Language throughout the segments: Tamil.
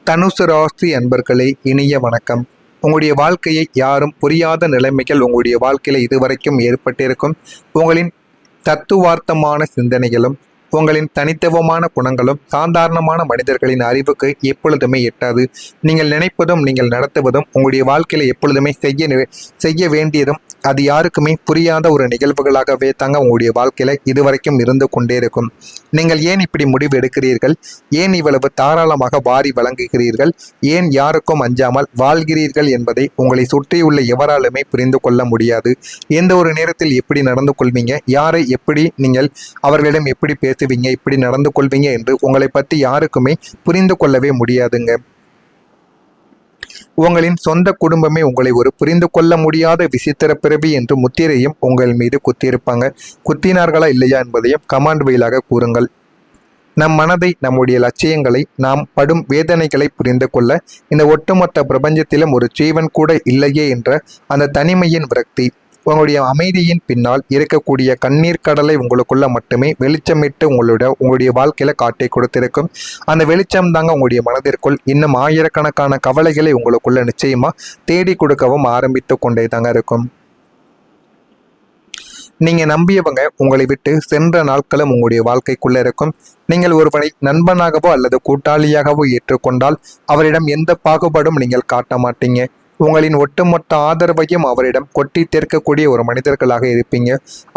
தனுசு ராசி அன்பர்களே, இனிய வணக்கம். உங்களுடைய வாழ்க்கையை யாரும் புரியாத நிலைமைகள் உங்களுடைய வாழ்க்கையில் இதுவரைக்கும் ஏற்பட்டிருக்கும். உங்களின் தத்துவார்த்தமான சிந்தனைகளும் உங்களின் தனித்துவமான குணங்களும் சாதாரணமான மனிதர்களின் அறிவுக்கு எப்பொழுதுமே எட்டாது. நீங்கள் நினைப்பதும் நீங்கள் நடத்துவதும் உங்களுடைய வாழ்க்கையில் எப்பொழுதுமே செய்ய வேண்டியதும் அது யாருக்குமே புரியாத ஒரு நிகழ்வுகளாகவே தாங்க உங்களுடைய வாழ்க்கையில் இதுவரைக்கும் இருந்து கொண்டே இருக்கும். நீங்கள் ஏன் இப்படி முடிவு எடுக்கிறீர்கள்? ஏன் இவ்வளவு தாராளமாக வாரி வழங்குகிறீர்கள்? ஏன் யாருக்கும் அஞ்சாமல் வாழ்கிறீர்கள் என்பதை உங்களை சுற்றியுள்ள எவராலுமே புரிந்து கொள்ள முடியாது. எந்த ஒரு நேரத்தில் எப்படி நடந்து கொள்வீங்க, யாரை எப்படி நீங்கள் அவர்களிடம் எப்படி பேசுவீங்க, இப்படி நடந்து கொள்வீங்க என்று உங்களை பற்றி யாருக்குமே புரிந்து கொள்ளவே முடியாதுங்க. உங்களின் சொந்த குடும்பமே உங்களை ஒரு புரிந்து கொள்ள முடியாத விசித்திர பிறவி என்று முத்திரையும் உங்கள் மீது குத்தியிருப்பாங்க. குத்தினார்களா இல்லையா என்பதையும் கமாண்ட் வழியாக கூறுங்கள். நம் மனதை, நம்முடைய லட்சியங்களை, நாம் படும் வேதனைகளை புரிந்து கொள்ள இந்த ஒட்டுமொத்த பிரபஞ்சத்திலும் ஒரு ஜீவன் கூட இல்லையே என்ற அந்த தனிமையின் விரக்தி, உங்களுடைய அமைதியின் பின்னால் இருக்கக்கூடிய கண்ணீர் கடலை உங்களுக்குள்ள மட்டுமே வெளிச்சமிட்டு உங்களுடைய வாழ்க்கையில காட்டி கொடுத்திருக்கும். அந்த வெளிச்சம் தாங்க உங்களுடைய மனதிற்குள் இன்னும் ஆயிரக்கணக்கான கவலைகளை உங்களுக்குள்ள நிச்சயமா தேடி கொடுக்கவும் ஆரம்பித்து கொண்டே தாங்க இருக்கும். நீங்க நம்பியவங்க உங்களை விட்டு சென்ற நாட்களும் உங்களுடைய வாழ்க்கைக்குள்ள இருக்கும். நீங்கள் ஒருவனை நண்பனாகவோ அல்லது கூட்டாளியாகவோ ஏற்றுக்கொண்டால் அவரிடம் எந்த பாகுபாடும் நீங்கள் காட்ட மாட்டீங்க. உங்களின் ஒட்டுமொத்த ஆதரவையும் அவரிடம் கொட்டி தீர்க்கக்கூடிய ஒரு மனிதர்களாக இருப்பீங்க.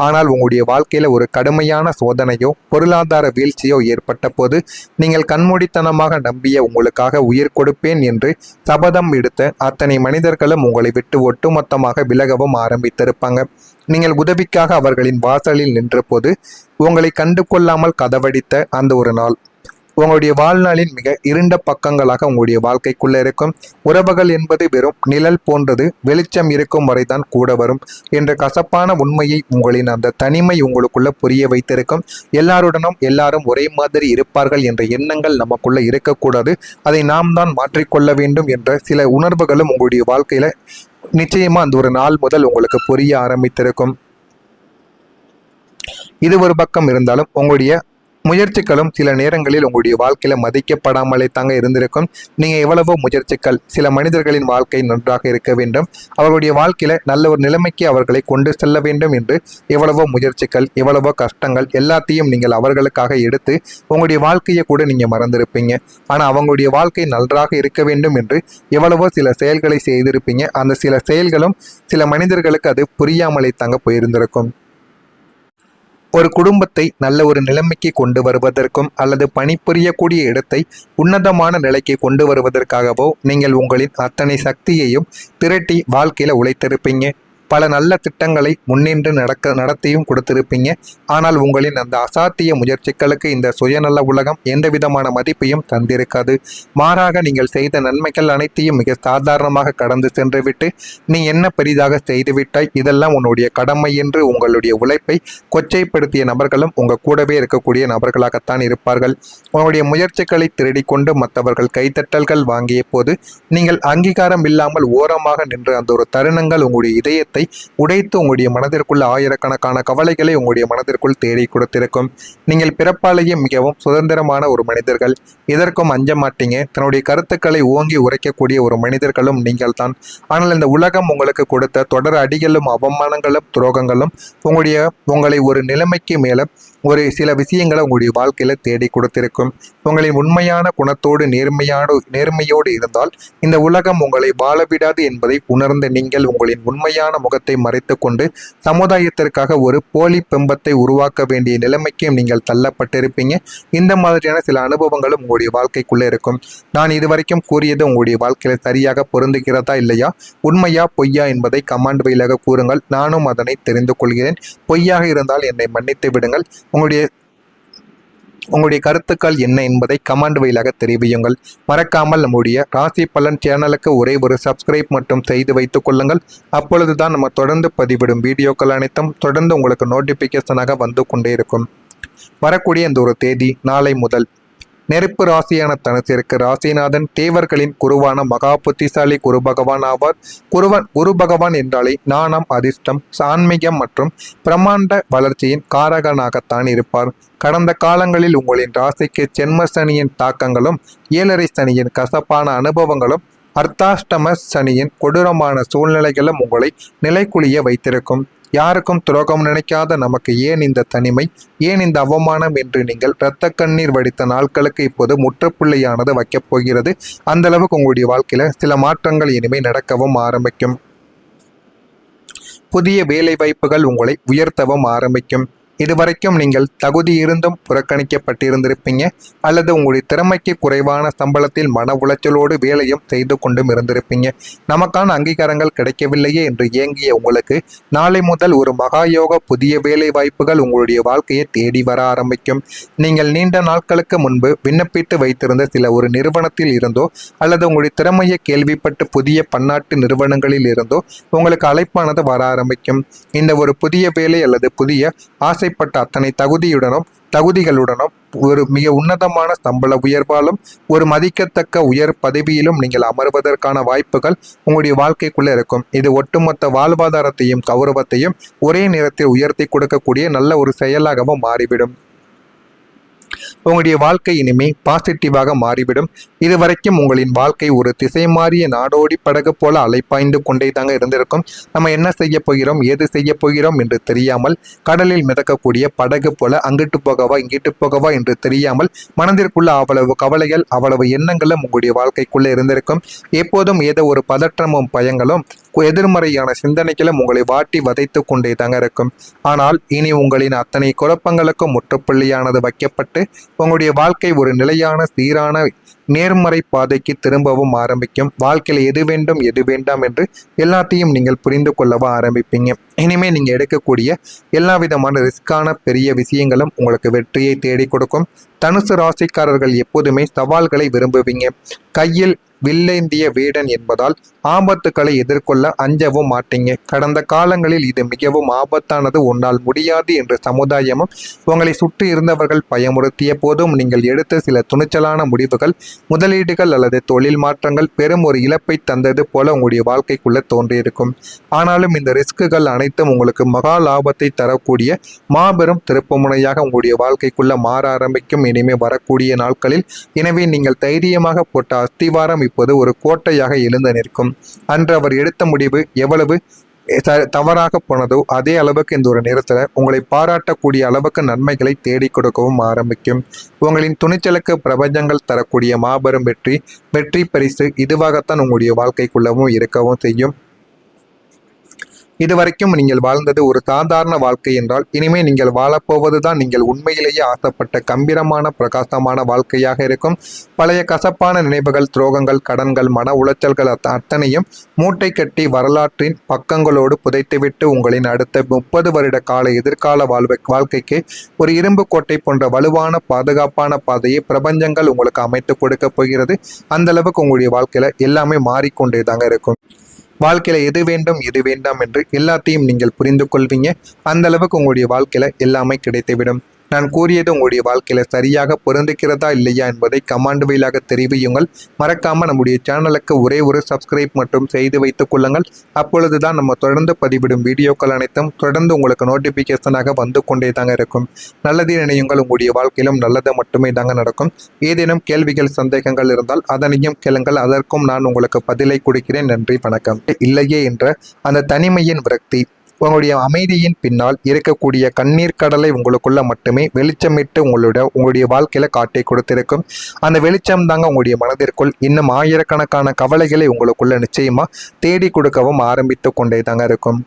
ஆனால் உங்களுடைய வாழ்க்கையில ஒரு கடுமையான சோதனையோ பொருளாதார வீழ்ச்சியோ ஏற்பட்ட போது நீங்கள் கண்மூடித்தனமாக நம்பிய உங்களுக்காக உயிர் கொடுப்பேன் என்று சபதம் எடுத்த அத்தனை மனிதர்களும் உங்களை விட்டு ஒட்டுமொத்தமாக விலகவும் ஆரம்பித்திருப்பாங்க. நீங்கள் உதவிக்காக அவர்களின் வாசலில் நின்ற போது உங்களை கண்டு கொள்ளாமல் கதவடித்த அந்த ஒரு நாள் உங்களுடைய வாழ்நாளின் மிக இருண்ட பக்கங்களாக உங்களுடைய வாழ்க்கைக்குள்ள இருக்கும். உறவுகள் என்பது வெறும் நிழல் போன்றது, வெளிச்சம் இருக்கும் வரைதான் கூட வரும் என்ற கசப்பான உண்மையை உங்களின் அந்த தனிமை உங்களுக்குள்ள புரிய வைத்திருக்கும். எல்லாருடனும் எல்லாரும் ஒரே மாதிரி இருப்பார்கள் என்ற எண்ணங்கள் நமக்குள்ள இருக்கக்கூடாது. அதை நாம் தான் மாற்றிக்கொள்ள வேண்டும் என்ற சில உணர்வுகளும் உங்களுடைய வாழ்க்கையில நிச்சயமா அந்த ஒரு நாள் முதல் உங்களுக்கு புரிய ஆரம்பித்திருக்கும். இது ஒரு பக்கம் இருந்தாலும் உங்களுடைய முயற்சிகளும் சில நேரங்களில் உங்களுடைய வாழ்க்கையில மதிக்கப்படாமலே தாங்க இருந்திருக்கும். நீங்க எவ்வளவோ முயற்சிகள், சில மனிதர்களின் வாழ்க்கை நன்றாக இருக்க வேண்டும், அவர்களுடைய வாழ்க்கையில நல்ல ஒரு நிலைமைக்கு அவர்களை கொண்டு செல்ல வேண்டும் என்று எவ்வளவோ முயற்சிகள், எவ்வளவோ கஷ்டங்கள் எல்லாத்தையும் நீங்கள் அவர்களுக்காக எடுத்து உங்களுடைய வாழ்க்கையை கூட நீங்க மறந்திருப்பீங்க. ஆனா அவங்களுடைய வாழ்க்கை நன்றாக இருக்க வேண்டும் என்று எவ்வளவோ சில செயல்களை செய்திருப்பீங்க. அந்த சில செயல்களும் சில மனிதர்களுக்கு அது புரியாமலே தாங்க போயிருந்திருக்கும். ஒரு குடும்பத்தை நல்ல ஒரு நிலைமைக்கு கொண்டு வருவதற்கும் அல்லது பணிபுரியக்கூடிய இடத்தை உன்னதமான நிலைக்கு கொண்டு வருவதற்காகவோ நீங்கள் உங்களின் அத்தனை சக்தியையும் திரட்டி வாழ்க்கையில உழைத்திருப்பீங்க. பல நல்ல திட்டங்களை முன்னின்று நடத்தியும் கொடுத்திருப்பீங்க. ஆனால் உங்களின் அந்த அசாத்திய முயற்சிகளுக்கு இந்த சுயநல உலகம் எந்த விதமான மதிப்பையும் தந்திருக்காது. மாறாக நீங்கள் செய்த நன்மைகள் அனைத்தையும் மிக சாதாரணமாக கடந்து சென்று விட்டு நீ என்ன பெரிதாக செய்துவிட்டாய், இதெல்லாம் உன்னுடைய கடமை என்று உங்களுடைய உழைப்பை கொச்சைப்படுத்திய நபர்களும் உங்க கூடவே இருக்கக்கூடிய நபர்களாகத்தான் இருப்பார்கள். உங்களுடைய முயற்சிகளை திருடிக்கொண்டு மற்றவர்கள் கைத்தட்டல்கள் வாங்கிய போது நீங்கள் அங்கீகாரம் இல்லாமல் ஓரமாக நின்று அந்த ஒரு தருணங்கள் உங்களுடைய இதயத்தை உடைத்து உங்களுடைய மனதிற்குள்ள ஆயிரக்கணக்கான கவலைகளை உங்களுடைய மனதிற்குள் தேடி கொடுத்திருக்கும். நீங்கள் பிறப்பாலேயே மிகவும் சுதந்திரமான ஒரு மனிதர்கள், எதற்கும் அஞ்ச மாட்டீங்க. தன்னுடைய கருத்துக்களை ஓங்கி உரைக்கக்கூடிய ஒரு மனிதர்களும் நீங்கள் தான். ஆனால் இந்த உலகம் உங்களுக்கு கொடுத்த தொடர் அடிகளும் அவமானங்களும் துரோகங்களும் உங்களை ஒரு நிலைமைக்கு மேல ஒரு சில விஷயங்களை உங்களுடைய வாழ்க்கையில தேடி கொடுத்திருக்கும். உங்களின் உண்மையான குணத்தோடு நேர்மையோடு இருந்தால் இந்த உலகம் உங்களை வாழவிடாது என்பதை உணர்ந்த நீங்கள் உங்களின் உண்மையான முகத்தை மறைத்து கொண்டு சமுதாயத்திற்காக ஒரு போலி பிம்பத்தை உருவாக்க வேண்டிய நிலைமைக்கும் நீங்கள் தள்ளப்பட்டிருப்பீங்க. இந்த மாதிரியான சில அனுபவங்களும் உங்களுடைய வாழ்க்கைக்குள்ளே இருக்கும். நான் இதுவரைக்கும் கூறியது உங்களுடைய வாழ்க்கையில சரியாக பொருந்துகிறதா இல்லையா, உண்மையா பொய்யா என்பதை கமாண்ட் வழியாக கூறுங்கள். நானும் அதனை தெரிந்து கொள்கிறேன். பொய்யாக இருந்தால் என்னை மன்னித்து விடுங்கள். உங்களுடைய கருத்துக்கள் என்ன என்பதை கமெண்ட் வழியாக தெரிவியுங்கள். மறக்காமல் நம்முடைய ராசி பலன் சேனலுக்கு ஒரே ஒரு சப்ஸ்கிரைப் மட்டும் செய்து வைத்துக் கொள்ளுங்கள். அப்பொழுதுதான் நம்ம தொடர்ந்து பதிவிடும் வீடியோக்கள் அனைத்தும் தொடர்ந்து உங்களுக்கு நோட்டிபிகேஷனாக வந்து கொண்டே இருக்கும். வரக்கூடிய இந்த ஒரு தேதி நாளை முதல் நெருப்பு ராசியான தனுசிற்கு ராசிநாதன் தேவர்களின் குருவான மகா புத்திசாலி குரு பகவான் ஆவார். குரு பகவான் என்றாலே நாணம், அதிர்ஷ்டம், ஆன்மீகம் மற்றும் பிரம்மாண்ட வளர்ச்சியின் காரகனாகத்தான் இருப்பார். கடந்த காலங்களில் உங்களின் ராசிக்கு ஜென்ம சனியின் தாக்கங்களும் 7.5 சனியின் கசப்பான அனுபவங்களும் அர்த்தாஷ்டம சனியின் கொடூரமான சூழ்நிலைகளும் உங்களை நிலைக்குலிய வைத்திருக்கும். யாருக்கும் துரோகம் நினைக்காத நமக்கு ஏன் இந்த தனிமை, ஏன் இந்த அவமானம் என்று நீங்கள் இரத்த கண்ணீர் வடித்த நாட்களுக்கு இப்போது முற்றுப்புள்ளியானது வைக்கப் போகிறது. அந்த அளவுக்கு உங்களுடைய வாழ்க்கையில சில மாற்றங்கள் இனிமே நடக்கவும் ஆரம்பிக்கும். புதிய வேலை வாய்ப்புகள் உங்களை உயர்த்தவும் ஆரம்பிக்கும். இதுவரைக்கும் நீங்கள் தகுதி இருந்தும் புறக்கணிக்கப்பட்டிருந்திருப்பீங்க, அல்லது உங்களுடைய திறமைக்கு குறைவான சம்பளத்தில் மன உளைச்சலோடு வேலையும் செய்து கொண்டும் இருந்திருப்பீங்க. நமக்கான அங்கீகாரங்கள் கிடைக்கவில்லையே என்று ஏங்கிய உங்களுக்கு நாளை முதல் ஒரு மகாயோக புதிய வேலை வாய்ப்புகள் உங்களுடைய வாழ்க்கையை தேடி வர ஆரம்பிக்கும். நீங்கள் நீண்ட நாட்களுக்கு முன்பு விண்ணப்பித்து வைத்திருந்த சில ஒரு நிறுவனத்தில் இருந்தோ அல்லது உங்களுடைய திறமையை கேள்விப்பட்டு புதிய பன்னாட்டு நிறுவனங்களில் இருந்தோ உங்களுக்கு அழைப்பானது வர ஆரம்பிக்கும். இந்த ஒரு புதிய வேலை அல்லது புதிய ஆசைப்பட்ட அத்தனை தகுதிகளுடனும் ஒரு மிக உன்னதமான சம்பள உயர்வாலும் ஒரு மதிக்கத்தக்க உயர் பதவியிலும் நீங்கள் அமர்வதற்கான வாய்ப்புகள் உங்களுடைய வாழ்க்கைக்குள்ள இருக்கும். இது ஒட்டுமொத்த வாழ்வாதாரத்தையும் கௌரவத்தையும் ஒரே நேரத்தில் உயர்த்தி கொடுக்கக்கூடிய நல்ல ஒரு செயலாகவும் மாறிவிடும். உங்களுடைய வாழ்க்கை இனிமே பாசிட்டிவாக மாறிவிடும். இதுவரைக்கும் உங்களின் வாழ்க்கை ஒரு திசை மாறிய நாடோடி படகு போல அலைப்பாய்ந்து கொண்டே தாங்க இருந்திருக்கும். நம்ம என்ன செய்ய போகிறோம், ஏது செய்ய போகிறோம் என்று தெரியாமல் கடலில் மிதக்கக்கூடிய படகு போல அங்கிட்டு போகவா இங்கிட்டு போகவா என்று தெரியாமல் மனதிற்குள்ள அவ்வளவு கவலைகள், அவ்வளவு எண்ணங்களும் உங்களுடைய வாழ்க்கைக்குள்ளே இருந்திருக்கும். எப்போதும் ஏதோ ஒரு பதற்றமும் பயங்களும் எதிர்மறையான சிந்தனைகளும் உங்களை வாட்டி வதைத்து கொண்டே தாங்க இருக்கும். ஆனால் இனி உங்களின் அத்தனை குழப்பங்களுக்கும் முற்றுப்புள்ளியானது வைக்கப்பட்டு உங்களுடைய வாழ்க்கை ஒரு நிலையான சீரான நேர்மறை பாதைக்கு திரும்பவும் ஆரம்பிக்கும். வாழ்க்கையில் எது வேண்டும் எது வேண்டாம் என்று எல்லாத்தையும் நீங்கள் புரிந்து கொள்ளவும் ஆரம்பிப்பீங்க. இனிமே நீங்க எடுக்கக்கூடிய எல்லா விதமான ரிஸ்கான பெரிய விஷயங்களும் உங்களுக்கு வெற்றியை தேடி கொடுக்கும். தனுசு ராசிக்காரர்கள் எப்போதுமே சவால்களை விரும்புவீங்க. கையில் வில்லேந்திய வீடன் என்பதால் ஆபத்துக்களை எதிர்கொள்ள அஞ்சவும் மாட்டீங்க. கடந்த காலங்களில் இது மிகவும் ஆபத்தானது, உன்னால் முடியாது என்று சமுதாயமும் உங்களை சுற்றி இருந்தவர்கள் பயமுறுத்திய போதும் நீங்கள் எடுத்த சில துணிச்சலான முடிவுகள், முதலீடுகள் அல்லது தொழில் மாற்றங்கள் பெரும் ஒரு இழப்பை தந்தது போல உங்களுடைய வாழ்க்கைக்குள்ள தோன்றியிருக்கும். ஆனாலும் இந்த ரிஸ்குகள் அனைத்தும் உங்களுக்கு மகா லாபத்தை தரக்கூடிய மாபெரும் திருப்புமுனையாக உங்களுடைய வாழ்க்கைக்குள்ள மாற ஆரம்பிக்கும் இனிமே வரக்கூடிய நாட்களில். எனவே நீங்கள் தைரியமாக போட்ட அஸ்திவாரம் இப்போது ஒரு கோட்டையாக எழுந்து நிற்கும். அன்று அவர் எடுத்த முடிவு எவ்வளவு தவறாக போனதோ அதே அளவுக்கு இந்த ஒரு நேரத்தில் உங்களை பாராட்டக்கூடிய அளவுக்கு நன்மைகளை தேடி கொடுக்கவும் ஆரம்பிக்கும். உங்களின் துணிச்சலுக்கு பிரபஞ்சங்கள் தரக்கூடிய மாபெரும் வெற்றி பரிசு இதுவாகத்தான் உங்களுடைய வாழ்க்கைக்குள்ளவும் இருக்கவும் செய்யும். இதுவரைக்கும் நீங்கள் வாழ்ந்தது ஒரு சாதாரண வாழ்க்கை என்றால் இனிமே நீங்கள் வாழப்போவதுதான் நீங்கள் உண்மையிலேயே ஆசைப்பட்ட கம்பீரமான பிரகாசமான வாழ்க்கையாக இருக்கும். பழைய கசப்பான நினைவுகள், துரோகங்கள், கடன்கள், மன உளைச்சல்கள் அத்தனையும் மூட்டை கட்டி வரலாற்றின் பக்கங்களோடு புதைத்துவிட்டு உங்களின் அடுத்த 30 வருட கால எதிர்கால வாழ்க்கைக்கு ஒரு இரும்பு கோட்டை போன்ற வலுவான பாதுகாப்பான பாதையை பிரபஞ்சங்கள் உங்களுக்கு அமைத்து கொடுக்க போகிறது. அந்த அளவுக்கு உங்களுடைய வாழ்க்கையில எல்லாமே மாறிக்கொண்டே தாங்க இருக்கும். வாழ்க்கையில எது வேண்டும் எது வேண்டாம் என்று எல்லாத்தையும் நீங்கள் புரிந்து கொள்வீங்க. அந்த அளவுக்கு உங்களுடைய வாழ்க்கையில எல்லாமே கிடைத்துவிடும். நான் கூறியது உங்களுடைய வாழ்க்கையில சரியாக பொருந்துகிறதா இல்லையா என்பதை கமெண்ட் வாயிலாக தெரிவியுங்கள். மறக்காம நம்முடைய சேனலுக்கு ஒரே ஒரு சப்ஸ்கிரைப் மற்றும் செய்து வைத்துக் கொள்ளுங்கள். அப்பொழுதுதான் நம்ம தொடர்ந்து பதிவிடும் வீடியோக்கள் அனைத்தும் தொடர்ந்து உங்களுக்கு நோட்டிபிகேஷனாக வந்து கொண்டே தாங்க இருக்கும். நல்லது நினையுங்கள், உங்களுடைய வாழ்க்கையிலும் நல்லது மட்டுமே தாங்க நடக்கும். ஏதேனும் கேள்விகள், சந்தேகங்கள் இருந்தால் அதனையும் கேளுங்கள், அதற்கும் நான் உங்களுக்கு பதிலை கொடுக்கிறேன். நன்றி, வணக்கம். இல்லையே என்ற அந்த தனிமையின் விரக்தி, உங்களுடைய அமைதியின் பின்னால் இருக்கக்கூடிய கண்ணீர் கடலை உங்களுக்குள்ள மட்டுமே வெளிச்சமிட்டு உங்களுடைய வாழ்க்கையில காட்டி கொடுத்திருக்கும். அந்த வெளிச்சம் தாங்க உங்களுடைய மனதிற்குள் இன்னும் ஆயிரக்கணக்கான கவலைகளை உங்களுக்குள்ள நிச்சயமா தேடி கொடுக்கவும் ஆரம்பித்து கொண்டே தாங்க இருக்கும்.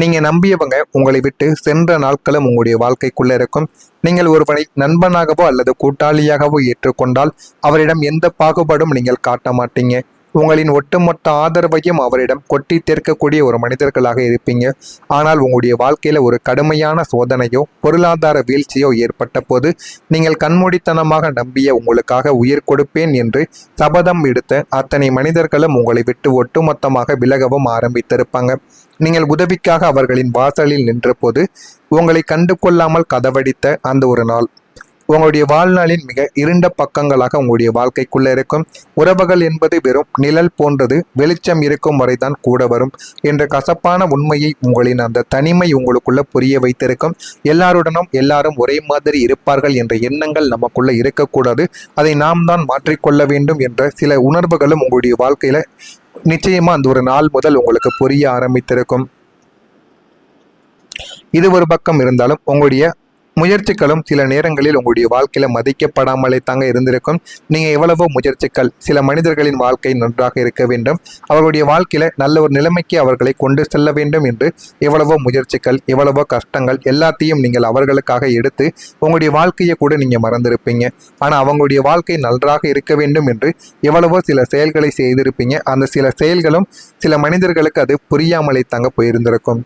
நீங்க நம்பியவங்க உங்களை விட்டு சென்ற நாட்களும் உங்களுடைய வாழ்க்கைக்குள்ள இருக்கும். நீங்கள் ஒருவனை நண்பனாகவோ அல்லது கூட்டாளியாகவோ ஏற்றுக்கொண்டால் அவரிடம் எந்த பாகுபாடும் நீங்கள் காட்ட மாட்டீங்க. உங்களின் ஒட்டுமொத்த ஆதரவையும் அவரிடம் கொட்டி தீர்க்கக்கூடிய ஒரு மனிதர்களாக இருப்பீங்க. ஆனால் உங்களுடைய வாழ்க்கையில ஒரு கடுமையான சோதனையோ பொருளாதார வீழ்ச்சியோ ஏற்பட்ட போது நீங்கள் கண்மூடித்தனமாக நம்பிய உங்களுக்காக உயிர் கொடுப்பேன் என்று சபதம் எடுத்த அத்தனை மனிதர்களும் உங்களை விட்டு ஒட்டுமொத்தமாக விலகவும் ஆரம்பித்திருப்பாங்க. நீங்கள் உதவிக்காக அவர்களின் வாசலில் நின்ற போது உங்களை கண்டு கொள்ளாமல் கதவடித்த அந்த ஒரு நாள், உங்களுடைய வாழ்நாளின் மிக இருண்ட பக்கங்களாக உங்களுடைய வாழ்க்கைக்குள்ள இருக்கும். உறவுகள் என்பது வெறும் நிழல் போன்றது, வெளிச்சம் இருக்கும் வரைதான் கூட வரும் என்ற கசப்பான உண்மையை உங்களின் அந்த தனிமை உங்களுக்குள்ள புரிய வைத்திருக்கும். எல்லாருடனும் எல்லாரும் ஒரே மாதிரி இருப்பார்கள் என்ற எண்ணங்கள் நமக்குள்ள இருக்கக்கூடாது, அதை நாம் தான் மாற்றிக்கொள்ள வேண்டும் என்ற சில உணர்வுகளும் உங்களுடைய வாழ்க்கையில நிச்சயமா அந்த ஒரு நாள் முதல் உங்களுக்கு புரிய ஆரம்பித்திருக்கும். இது ஒரு பக்கம் இருந்தாலும் உங்களுடைய முயற்சிகளும் சில நேரங்களில் உங்களுடைய வாழ்க்கையில மதிக்கப்படாமலே தாங்க இருந்திருக்கும். நீங்க எவ்வளவோ முயற்சிகள், சில மனிதர்களின் வாழ்க்கை நன்றாக இருக்க வேண்டும், அவர்களுடைய வாழ்க்கையில நல்ல ஒரு நிலைமைக்கு அவர்களை கொண்டு செல்ல வேண்டும் என்று எவ்வளவோ முயற்சிகள், எவ்வளவோ கஷ்டங்கள் எல்லாத்தையும் நீங்கள் அவர்களுக்காக எடுத்து உங்களுடைய வாழ்க்கையை கூட நீங்க மறந்திருப்பீங்க. ஆனா அவங்களுடைய வாழ்க்கை நன்றாக இருக்க வேண்டும் என்று எவ்வளவோ சில செயல்களை செய்திருப்பீங்க. அந்த சில செயல்களும் சில மனிதர்களுக்கு அது புரியாமலே தாங்க போயிருந்திருக்கும்.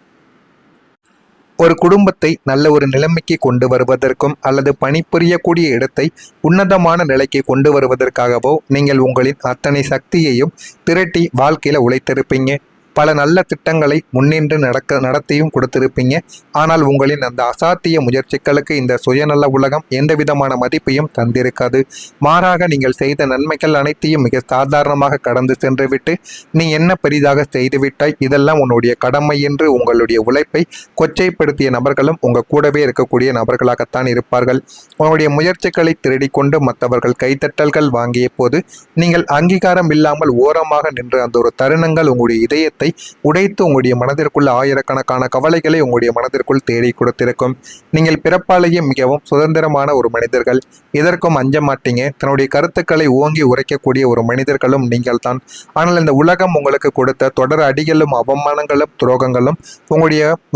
ஒரு குடும்பத்தை நல்ல ஒரு நிலைமைக்கு கொண்டு வருவதற்கும் அல்லது பணிபுரியக்கூடிய இடத்தை உன்னதமான நிலைக்கு கொண்டு வருவதற்காகவோ நீங்கள் உங்களின் அத்தனை சக்தியையும் திரட்டி வாழ்க்கையில உழைத்திருப்பீங்க. பல நல்ல திட்டங்களை முன்னின்று நடத்தியும் கொடுத்திருப்பீங்க. ஆனால் உங்களின் அந்த அசாத்திய முயற்சிகளுக்கு இந்த சுயநல உலகம் எந்த விதமான மதிப்பையும் தந்திருக்காது. மாறாக நீங்கள் செய்த நன்மைகள் அனைத்தையும் மிக சாதாரணமாக கடந்து சென்றுவிட்டு நீ என்ன பெரிதாக செய்துவிட்டாய், இதெல்லாம் உன்னுடைய கடமை என்று உங்களுடைய உழைப்பை கொச்சைப்படுத்திய நபர்களும் உங்க கூடவே இருக்கக்கூடிய நபர்களாகத்தான் இருப்பார்கள். உங்களுடைய முயற்சிகளை திருடிக்கொண்டு மற்றவர்கள் கைத்தட்டல்கள் வாங்கிய போது நீங்கள் அங்கீகாரம் இல்லாமல் ஓரமாக நின்ற அந்த ஒரு தருணங்கள் உங்களுடைய இதயத்தை உடைத்து உங்களுடைய மனதிற்குள் ஆயிரக்கணக்கான கவலைகளை உங்களுடைய மனதிற்குள் தேடி கொடுத்திருக்கும். நீங்கள் பிறப்பாலேயே மிகவும் சுதந்திரமான ஒரு மனிதர்கள், எதற்கும் அஞ்ச மாட்டீங்க. தன்னுடைய கருத்துக்களை ஓங்கி உரைக்கக்கூடிய ஒரு மனிதர்களும் நீங்கள் தான். ஆனால் இந்த உலகம் உங்களுக்கு கொடுத்த தொடர் அடிகளும் அவமானங்களும் துரோகங்களும்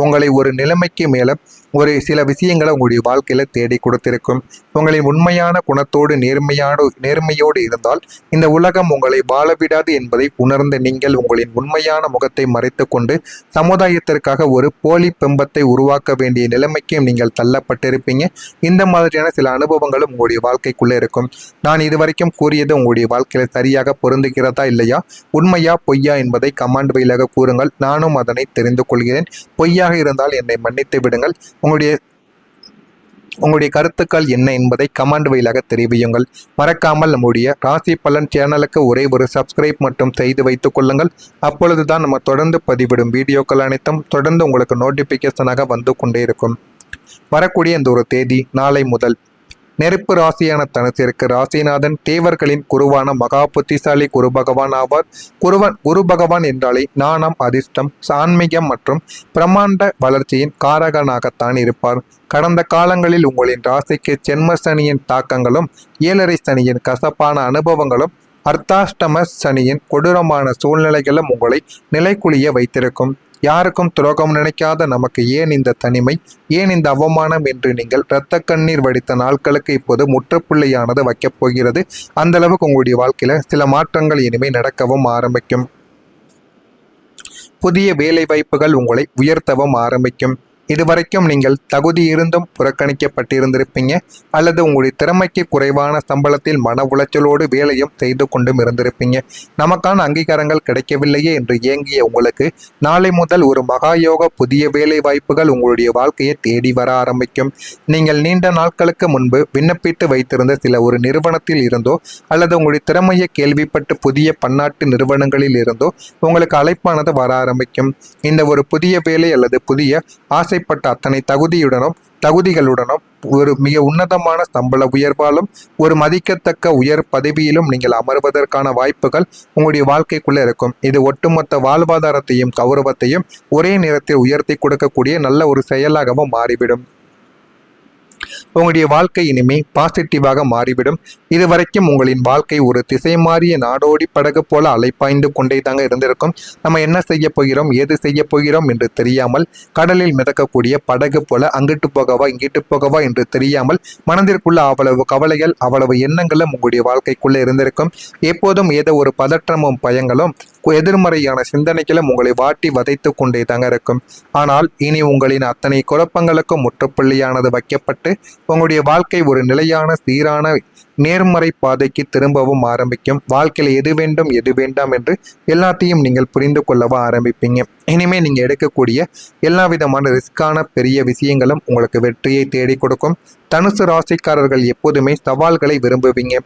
உங்களை ஒரு நிலைமைக்கு மேல ஒரு சில விஷயங்களை உங்களுடைய வாழ்க்கையில தேடி கொடுத்திருக்கும். உங்களின் உண்மையான குணத்தோடு நேர்மையோடு இருந்தால் இந்த உலகம் உங்களை வாழவிடாது என்பதை உணர்ந்த நீங்கள் உங்களின் உண்மையான முகத்தை மறைத்து கொண்டு சமுதாயத்திற்காக ஒரு போலி பிம்பத்தை உருவாக்க வேண்டிய நிலைமைக்கும் நீங்கள் தள்ளப்பட்டிருப்பீங்க. இந்த மாதிரியான சில அனுபவங்களும் உங்களுடைய வாழ்க்கைக்குள்ளே இருக்கும். நான் இதுவரைக்கும் கூறியது உங்களுடைய வாழ்க்கையில சரியாக பொருந்துகிறதா இல்லையா, உண்மையா பொய்யா என்பதை கமெண்ட் வழியாக கூறுங்கள். நானும் அதனை தெரிந்து கொள்கிறேன். பொய்யாக இருந்தால் என்னை மன்னித்து விடுங்கள். உங்களுடைய கருத்துக்கள் என்ன என்பதை கமெண்ட் வழியாக தெரிவியுங்கள். மறக்காமல் நம்முடைய ராசி பலன் சேனலுக்கு ஒரே ஒரு சப்ஸ்கிரைப் மட்டும் செய்து வைத்துக் கொள்ளுங்கள். அப்பொழுதுதான் நம்ம தொடர்ந்து பதிவிடும் வீடியோக்கள் அனைத்தும் தொடர்ந்து உங்களுக்கு நோட்டிபிகேஷனாக வந்து கொண்டே இருக்கும். வரக்கூடிய இந்த ஒரு தேதி நாளை முதல் நெருப்பு ராசியான தனுசிற்கு ராசிநாதன் தேவர்களின் குருவான மகா புத்திசாலி குரு பகவான் ஆவார். குரு பகவான் என்றாலே ஞானம், அதிர்ஷ்டம், ஆன்மீகம் மற்றும் பிரம்மாண்ட வளர்ச்சியின் காரகனாகத்தான் இருப்பார். கடந்த காலங்களில் உங்களின் ராசிக்கு ஜென்ம சனியின் தாக்கங்களும் 7.5 சனியின் கசப்பான அனுபவங்களும் அர்த்தாஷ்டம சனியின் கொடூரமான சூழ்நிலைகளும் உங்களை நிலைக்குலிய வைத்திருக்கும். யாருக்கும் துரோகம் நினைக்காத நமக்கு ஏன் இந்த தனிமை, ஏன் இந்த அவமானம் என்று நீங்கள் இரத்த கண்ணீர் வடித்த நாட்களுக்கு இப்போது முற்றுப்புள்ளியானது வைக்கப் போகிறது. அந்த அளவுக்கு உங்களுடைய வாழ்க்கையில சில மாற்றங்கள் இனிமே நடக்கவும் ஆரம்பிக்கும். புதிய வேலை வாய்ப்புகள் உங்களை உயர்த்தவும் ஆரம்பிக்கும். இதுவரைக்கும் நீங்கள் தகுதி இருந்தும் புறக்கணிக்கப்பட்டிருந்திருப்பீங்க, அல்லது உங்களுடைய திறமைக்கு குறைவான சம்பளத்தில் மன உளைச்சலோடு வேலையும் செய்து கொண்டும் இருந்திருப்பீங்க. நமக்கான அங்கீகாரங்கள் கிடைக்கவில்லையே என்று ஏங்கிய உங்களுக்கு நாளை முதல் ஒரு மகாயோக புதிய வேலை வாய்ப்புகள் உங்களுடைய வாழ்க்கையை தேடி வர ஆரம்பிக்கும். நீங்கள் நீண்ட நாட்களுக்கு முன்பு விண்ணப்பித்து வைத்திருந்த சில ஒரு நிறுவனத்தில் இருந்தோ அல்லது உங்களுடைய திறமையை கேள்விப்பட்டு புதிய பன்னாட்டு நிறுவனங்களில் இருந்தோ உங்களுக்கு அழைப்பானது வர ஆரம்பிக்கும். இந்த ஒரு புதிய வேலை அல்லது புதிய ஆசைப்பட்ட அத்தனை தகுதிகளுடனும் ஒரு மிக உன்னதமான சம்பள உயர்வாலும் ஒரு மதிக்கத்தக்க உயர் பதவியிலும் நீங்கள் அமர்வதற்கான வாய்ப்புகள் உங்களுடைய வாழ்க்கைக்குள்ள இருக்கும். இது ஒட்டுமொத்த வாழ்வாதாரத்தையும் கௌரவத்தையும் ஒரே நேரத்தில் உயர்த்தி கொடுக்கக்கூடிய நல்ல ஒரு செயலாகவும் மாறிவிடும். உங்களுடைய வாழ்க்கை இனிமே பாசிட்டிவாக மாறிவிடும். இதுவரைக்கும் உங்களின் வாழ்க்கை ஒரு திசை மாறிய நாடோடி படகு போல அலைப்பாய்ந்து கொண்டே தாங்க இருந்திருக்கும். நம்ம என்ன செய்ய போகிறோம், ஏது செய்ய போகிறோம் என்று தெரியாமல் கடலில் மிதக்கக்கூடிய படகு போல அங்கிட்டு போகவா இங்கிட்டு போகவா என்று தெரியாமல் மனதிற்குள்ள அவ்வளவு கவலைகள், அவ்வளவு எண்ணங்களும் உங்களுடைய வாழ்க்கைக்குள்ளே இருந்திருக்கும். எப்போதும் ஏதோ ஒரு பதற்றமும் பயங்களும் எதிர்மறையான சிந்தனைகளும் உங்களை வாட்டி வதைத்து கொண்டே தாங்க இருக்கும். ஆனால் இனி உங்களின் அத்தனை குழப்பங்களுக்கும் முற்றுப்புள்ளியானது வைக்கப்பட்டு உங்களுடைய வாழ்க்கை ஒரு நிலையான சீரான நேர்மறை பாதைக்கு திரும்பவும் ஆரம்பிக்கும். வாழ்க்கையில் எது வேண்டும் எது வேண்டாம் என்று எல்லாத்தையும் நீங்கள் புரிந்து கொள்ளவா ஆரம்பிப்பீங்க. இனிமே நீங்க எடுக்கக்கூடிய எல்லா விதமான ரிஸ்கான பெரிய விஷயங்களும் உங்களுக்கு வெற்றியை தேடி கொடுக்கும். தனுசு ராசிக்காரர்கள் எப்போதுமே சவால்களை விரும்புவீங்க.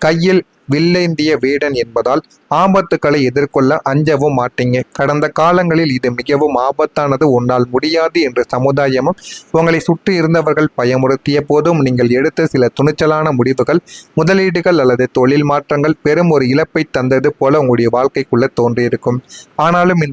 கையில் வில்லேந்திய வீடன் என்பதால் ஆபத்துக்களை எதிர்கொள்ள அஞ்சவும் மாட்டீங்க. கடந்த காலங்களில் இது மிகவும் ஆபத்தானது, உன்னால் முடியாது என்று சமுதாயமும் உங்களை சுற்றி இருந்தவர்கள் பயமுறுத்திய போதும் நீங்கள் எடுத்த சில துணிச்சலான முடிவுகள், முதலீடுகள் அல்லது தொழில் மாற்றங்கள் பெரும் ஒரு இழப்பை தந்தது போல உங்களுடைய வாழ்க்கைக்குள்ள தோன்றியிருக்கும். ஆனாலும் இந்த